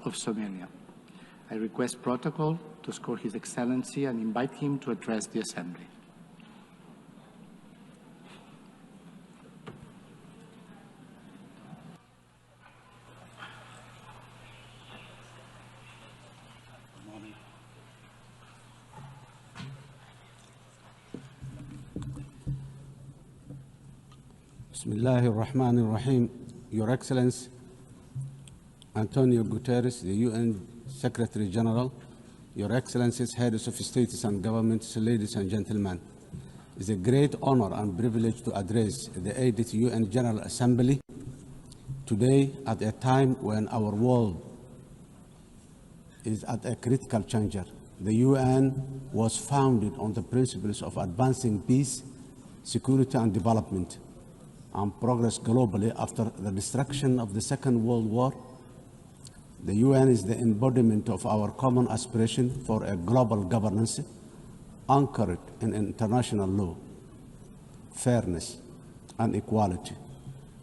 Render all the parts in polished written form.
of Somalia. I request protocol to escort His Excellency and invite him to address the Assembly. Bismillahir Rahmanir Rahim. Your Excellency, Antonio Guterres, the UN Secretary General, Your Excellencies, Heads of States and Governments, ladies and gentlemen, it is a great honor and privilege to address the 80th UN General Assembly today at a time when our world is at a critical juncture. The UN was founded on the principles of advancing peace, security and development, and progress globally after the destruction of the Second World War. The UN is the embodiment of our common aspiration for a global governance anchored in international law, fairness, and equality.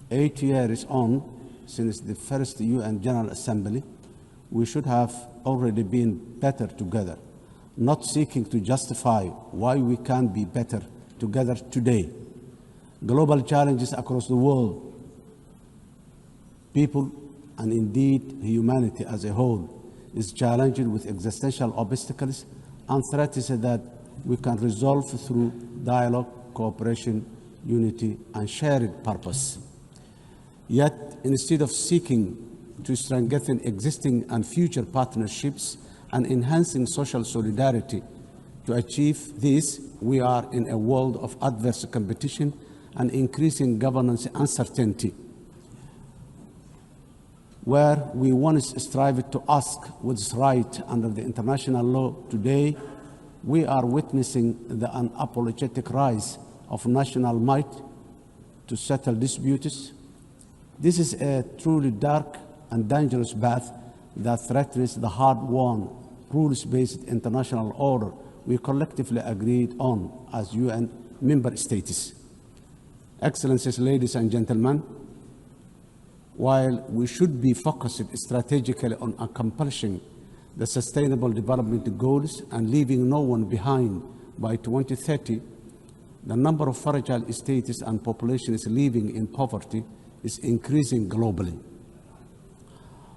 8 years on since the first UN General Assembly, we should have already been better together, not seeking to justify why we can be better together today. Global challenges across the world, people and indeed humanity as a whole is challenged with existential obstacles and threats that we can resolve through dialogue, cooperation, unity, and shared purpose. Yet, instead of seeking to strengthen existing and future partnerships and enhancing social solidarity to achieve this, we are in a world of adverse competition and increasing governance uncertainty, where we once strived to ask what's right under the international law. Today, we are witnessing the unapologetic rise of national might to settle disputes. This is a truly dark and dangerous path that threatens the hard-won, rules-based international order we collectively agreed on as UN member states. Excellencies, ladies and gentlemen, while we should be focused strategically on accomplishing the Sustainable Development Goals and leaving no one behind by 2030, the number of fragile states and populations living in poverty is increasing globally.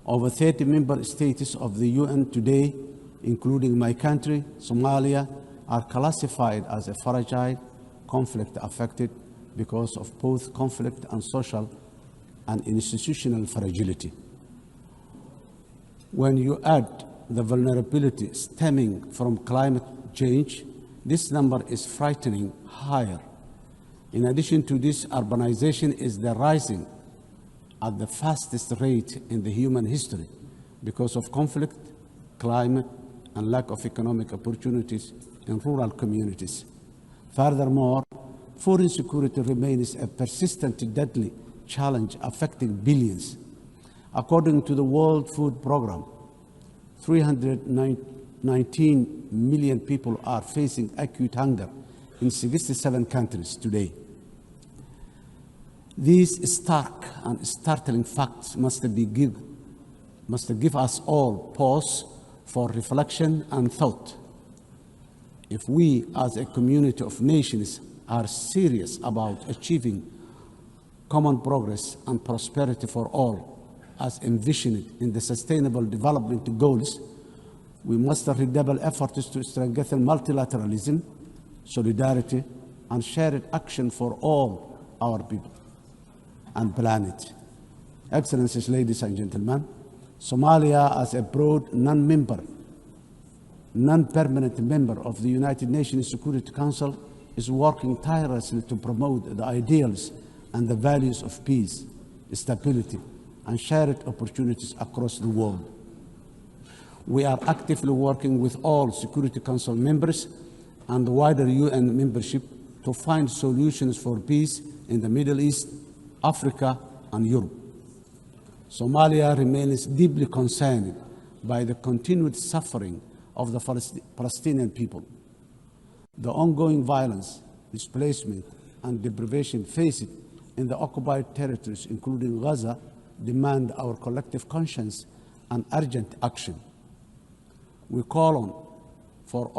Over 30 member states of the UN today, including my country, Somalia, are classified as a fragile, conflict-affected because of both conflict and social and institutional fragility. When you add the vulnerability stemming from climate change, this number is frightening higher. In addition to this, urbanization is rising at the fastest rate in the human history because of conflict, climate, and lack of economic opportunities in rural communities. Furthermore, food insecurity remains a persistent, deadly challenge affecting billions. According to the World Food Programme, 319 million people are facing acute hunger in 67 countries today. These stark and startling facts must give us all pause for reflection and thought. If we, as a community of nations, are serious about achieving common progress and prosperity for all, as envisioned in the Sustainable Development Goals, we must redouble efforts to strengthen multilateralism, solidarity, and shared action for all our people and planet. Excellencies, ladies and gentlemen, Somalia, as a broad non-permanent member of the United Nations Security Council, is working tirelessly to promote the ideals and the values of peace, stability, and shared opportunities across the world. We are actively working with all Security Council members and the wider UN membership to find solutions for peace in the Middle East, Africa, and Europe. Somalia remains deeply concerned by the continued suffering of the Palestinian people. The ongoing violence, displacement, and deprivation faced in the occupied territories, including Gaza, demand our collective conscience and urgent action. We call on for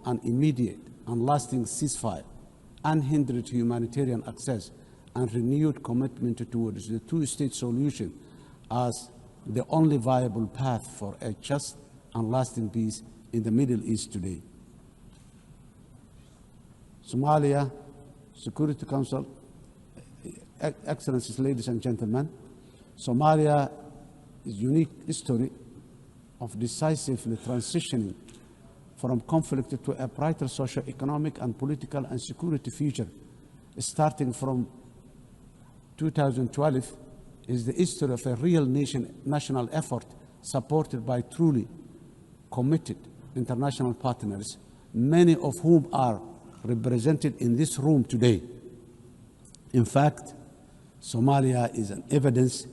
an immediate and lasting ceasefire, unhindered humanitarian access, and renewed commitment towards the two-state solution as the only viable path for a just and lasting peace in the Middle East today. Somalia Security Council, Excellencies, ladies and gentlemen, Somalia is a unique history of decisively transitioning from conflict to a brighter socio-economic and political and security future. Starting from 2012 is the history of a real national effort supported by truly committed international partners, many of whom are represented in this room today. In fact, Somalia is an evidence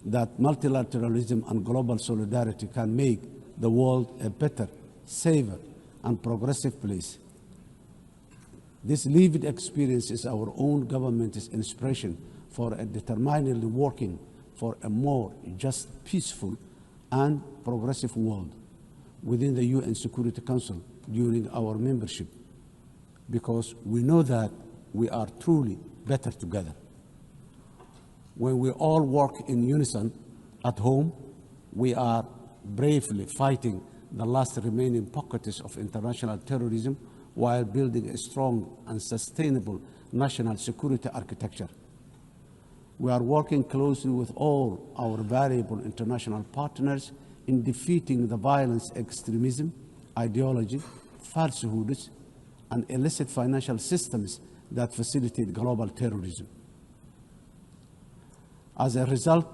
that multilateralism and global solidarity can make the world a better, safer, and progressive place. This lived experience is our own government's inspiration for a determinedly working for a more just, peaceful, and progressive world within the UN Security Council during our membership, because we know that we are truly better together. When we all work in unison at home, we are bravely fighting the last remaining pockets of international terrorism while building a strong and sustainable national security architecture. We are working closely with all our valuable international partners in defeating the violence, extremism, ideology, falsehoods, and illicit financial systems that facilitate global terrorism. As a result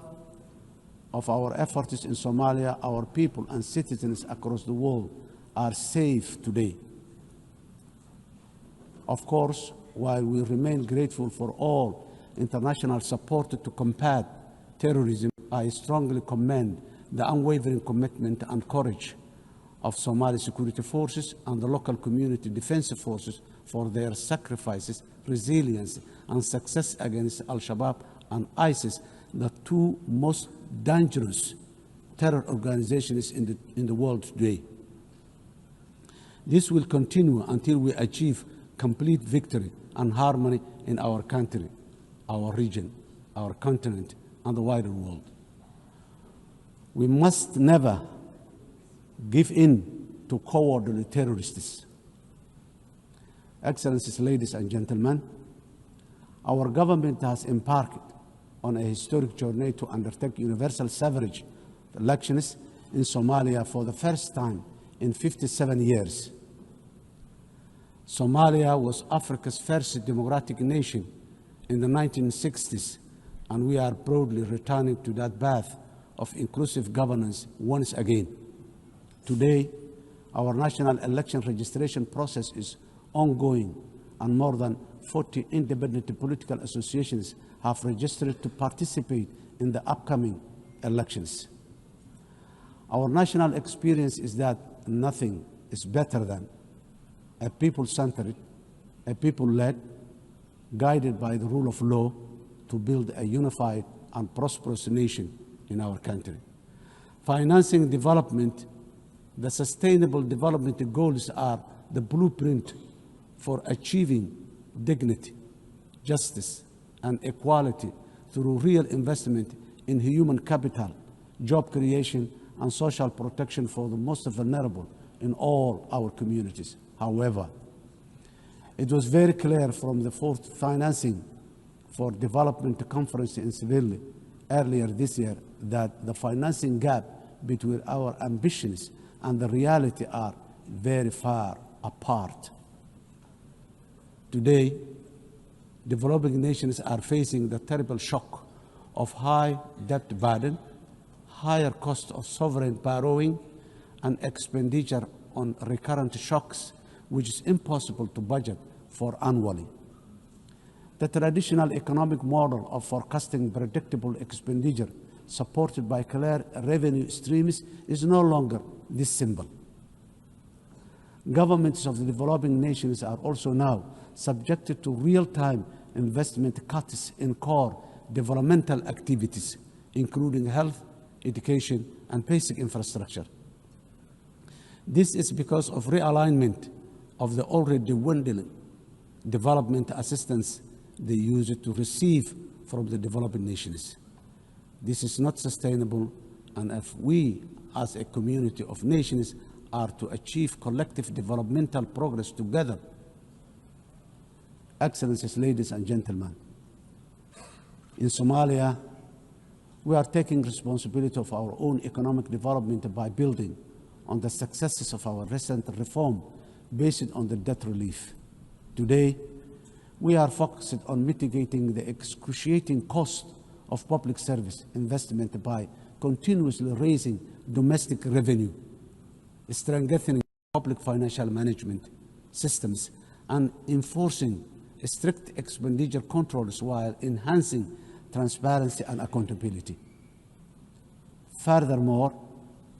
of our efforts in Somalia, our people and citizens across the world are safe today. Of course, while we remain grateful for all international support to combat terrorism, I strongly commend the unwavering commitment and courage of Somali security forces and the local community defense forces for their sacrifices, resilience, and success against Al-Shabaab and ISIS, the two most dangerous terror organizations in the world today. This will continue until we achieve complete victory and harmony in our country, our region, our continent, and the wider world. We must never give in to cowardly terrorists. Excellencies, ladies and gentlemen, our government has embarked on a historic journey to undertake universal suffrage elections in Somalia for the first time in 57 years. Somalia was Africa's first democratic nation in the 1960s, and we are proudly returning to that path of inclusive governance once again. Today, our national election registration process is ongoing, and more than 40 independent political associations have registered to participate in the upcoming elections. Our national experience is that nothing is better than a people-centered, a people-led, guided by the rule of law to build a unified and prosperous nation in our country. Financing development, the sustainable development goals are the blueprint for achieving dignity, justice, and equality through real investment in human capital, job creation, and social protection for the most vulnerable in all our communities. However, it was very clear from the fourth financing for development conference in Seville earlier this year that the financing gap between our ambitions and the reality are very far apart. Today, developing nations are facing the terrible shock of high debt burden, higher cost of sovereign borrowing, and expenditure on recurrent shocks, which is impossible to budget for annually. The traditional economic model of forecasting predictable expenditure supported by clear revenue streams is no longer this simple. Governments of the developing nations are also now subjected to real-time investment cuts in core developmental activities, including health, education, and basic infrastructure. This is because of realignment of the already dwindling development assistance they use to receive from the developing nations. This is not sustainable, and if we, as a community of nations, are to achieve collective developmental progress together, Excellencies, ladies and gentlemen, in Somalia, we are taking responsibility of our own economic development by building on the successes of our recent reform based on the debt relief. Today, we are focused on mitigating the excruciating cost of public service investment by continuously raising domestic revenue, strengthening public financial management systems, and enforcing strict expenditure controls while enhancing transparency and accountability. Furthermore,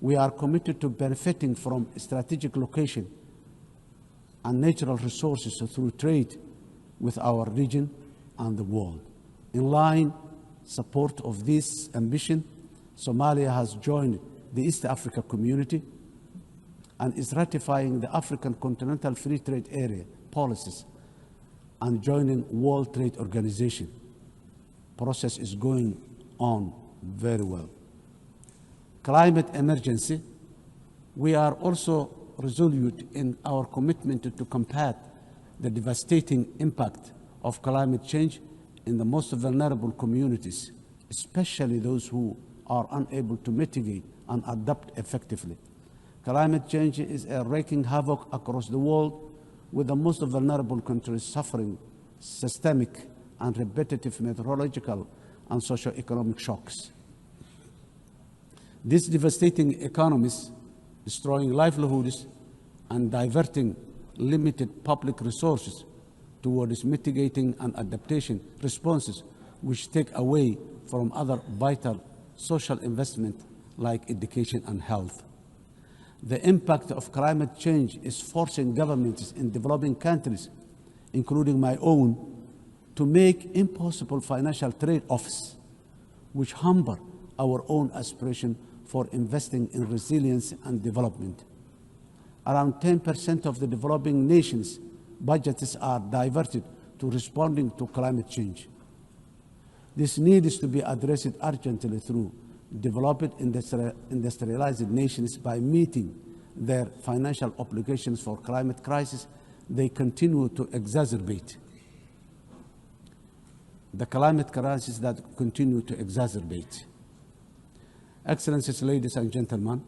we are committed to benefiting from strategic location and natural resources through trade with our region and the world. In line support of this ambition, Somalia has joined the East Africa Community and is ratifying the African Continental Free Trade Area policies and joining World Trade Organization. Process is going on very well. Climate emergency. We are also resolute in our commitment to combat the devastating impact of climate change in the most vulnerable communities, especially those who are unable to mitigate and adapt effectively. Climate change is wreaking havoc across the world, with the most vulnerable countries suffering systemic and repetitive meteorological and socio-economic shocks. These devastating economies, destroying livelihoods and diverting limited public resources towards mitigating and adaptation responses, which take away from other vital social investment like education and health. The impact of climate change is forcing governments in developing countries, including my own, to make impossible financial trade-offs, which hamper our own aspiration for investing in resilience and development. Around 10% of the developing nations' budgets are diverted to responding to climate change. This needs to be addressed urgently through developed industrialized nations by meeting their financial obligations for climate crisis. They continue to exacerbate. The climate crisis that continue to exacerbate. Excellencies, ladies and gentlemen,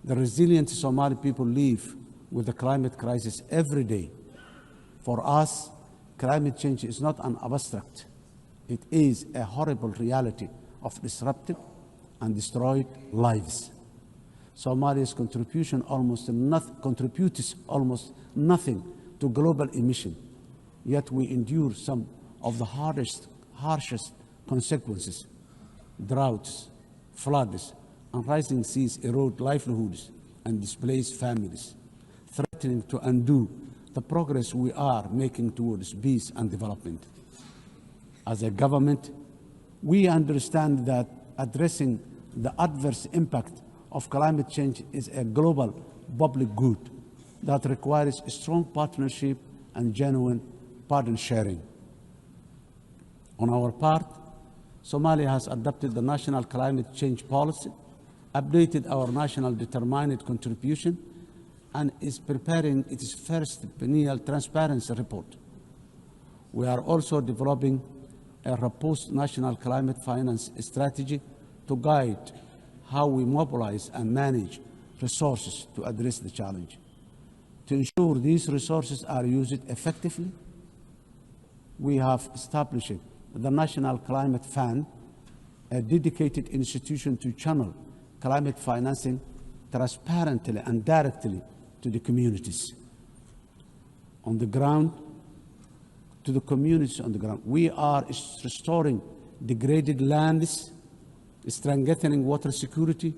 the resilient Somali people live with the climate crisis every day. For us, climate change is not an abstract. It is a horrible reality of disrupted and destroyed lives. Somalia's contributes almost nothing to global emission, yet we endure some of the harshest consequences. Droughts, floods, and rising seas erode livelihoods and displace families, threatening to undo the progress we are making towards peace and development. As a government, we understand that addressing the adverse impact of climate change is a global public good that requires a strong partnership and genuine burden sharing. On our part, Somalia has adopted the national climate change policy, updated our national determined contribution, and is preparing its first biennial transparency report. We are also developing a robust national climate finance strategy to guide how we mobilize and manage resources to address the challenge. To ensure these resources are used effectively, we have established the National Climate Fund, a dedicated institution to channel climate financing transparently and directly to the communities on the ground, to the communities on the ground. We are restoring degraded lands, strengthening water security,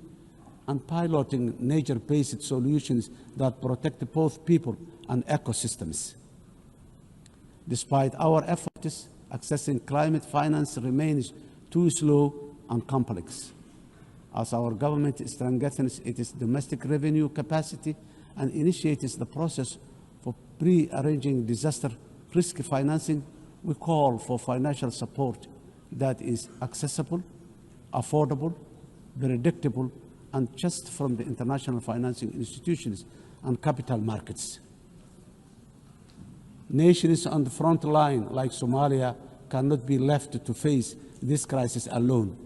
and piloting nature-based solutions that protect both people and ecosystems. Despite our efforts, accessing climate finance remains too slow and complex. as our government strengthens its domestic revenue capacity and initiates the process for pre-arranging disaster risk financing, we call for financial support that is accessible, affordable, predictable, and just from the international financing institutions and capital markets. Nations on the front line, like Somalia, cannot be left to face this crisis alone,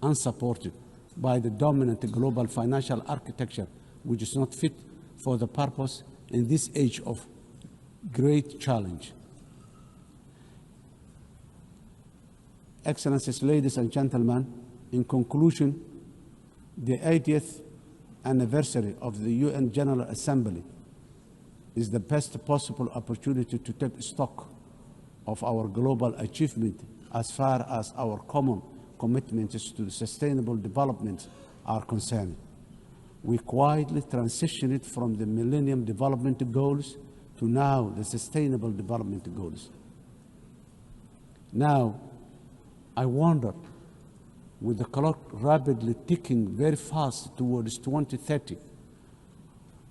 unsupported by the dominant global financial architecture, which is not fit for the purpose in this age of great challenge. Excellencies, ladies and gentlemen, in conclusion, the 80th anniversary of the UN General Assembly is the best possible opportunity to take stock of our global achievement as far as our common commitments to sustainable development are concerned. We quietly transitioned from the Millennium Development Goals to now the Sustainable Development Goals. Now, I wonder, with the clock rapidly ticking very fast towards 2030,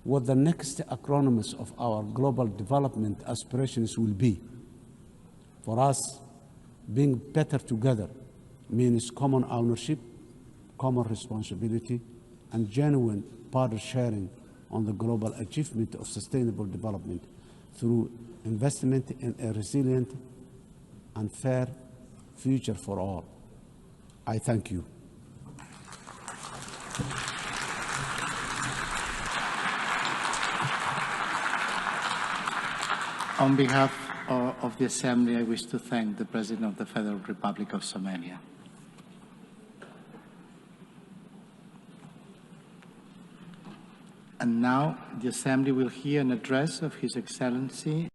what the next acronyms of our global development aspirations will be. For us, being better together means common ownership, common responsibility, and genuine partner sharing on the global achievement of sustainable development through investment in a resilient and fair future for all. I thank you. On behalf of the Assembly, I wish to thank the President of the Federal Republic of Somalia. And now the Assembly will hear an address of His Excellency